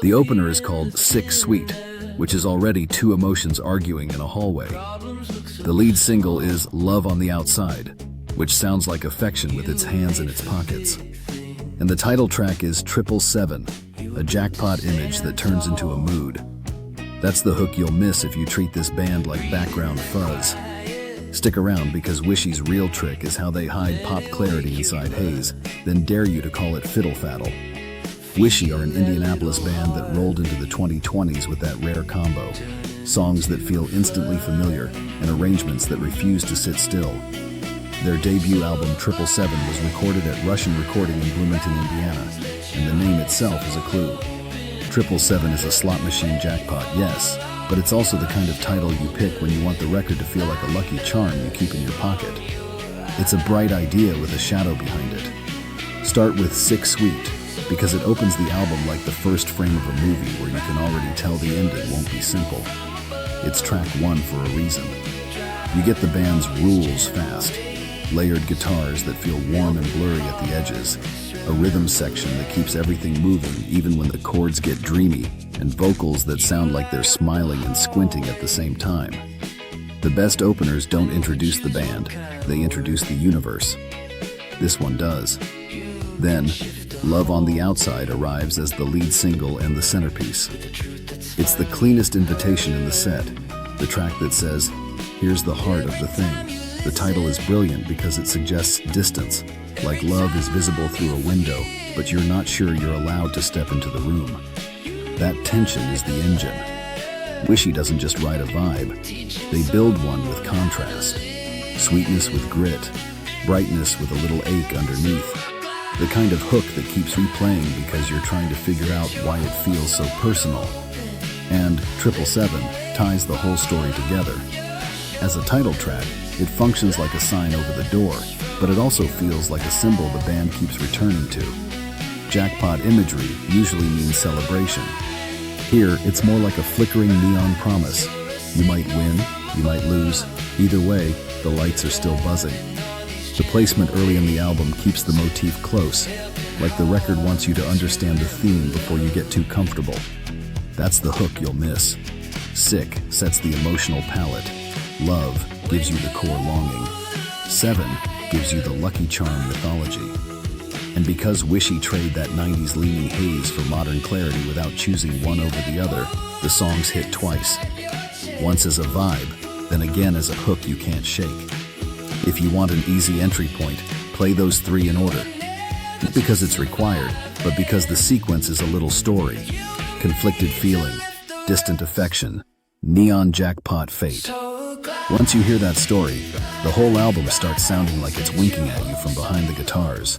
The opener is called Sick Sweet, which is already two emotions arguing in a hallway. The lead single is Love on the Outside, which sounds like affection with its hands in its pockets. And the title track is 777, a jackpot image that turns into a mood. That's the hook you'll miss if you treat this band like background fuzz. Stick around because Wishy's real trick is how they hide pop clarity inside haze, then dare you to call it fiddle-faddle. Wishy are an Indianapolis band that rolled into the 2020s with that rare combo. Songs that feel instantly familiar and arrangements that refuse to sit still. Their debut album 777 was recorded at Russian Recording in Bloomington, Indiana, and the name itself is a clue. 777 is a slot machine jackpot, yes, but it's also the kind of title you pick when you want the record to feel like a lucky charm you keep in your pocket. It's a bright idea with a shadow behind it. Start with Sick Sweet, because it opens the album like the first frame of a movie where you can already tell the ending won't be simple. It's track 1 for a reason. You get the band's rules fast. Layered guitars that feel warm and blurry at the edges, a rhythm section that keeps everything moving even when the chords get dreamy, and vocals that sound like they're smiling and squinting at the same time. The best openers don't introduce the band, they introduce the universe. This one does. Then, Love on the Outside arrives as the lead single and the centerpiece. It's the cleanest invitation in the set, the track that says, "Here's the heart of the thing." The title is brilliant because it suggests distance, like love is visible through a window, but you're not sure you're allowed to step into the room. That tension is the engine. Wishy doesn't just write a vibe, they build one with contrast. Sweetness with grit, brightness with a little ache underneath. The kind of hook that keeps replaying because you're trying to figure out why it feels so personal. And 777 ties the whole story together. As a title track, it functions like a sign over the door, but it also feels like a symbol the band keeps returning to. Jackpot imagery usually means celebration. Here, it's more like a flickering neon promise. You might win, you might lose. Either way, the lights are still buzzing. The placement early in the album keeps the motif close, like the record wants you to understand the theme before you get too comfortable. That's the hook you'll miss. Sick sets the emotional palette. Love gives you the core longing. 7 gives you the lucky charm mythology. And because Wishy trade that 90s leaning haze for modern clarity without choosing one over the other, the songs hit twice. Once as a vibe, then again as a hook you can't shake. If you want an easy entry point, play those 3 in order. Not because it's required, but because the sequence is a little story. Conflicted feeling, distant affection, neon jackpot fate. Once you hear that story, the whole album starts sounding like it's winking at you from behind the guitars.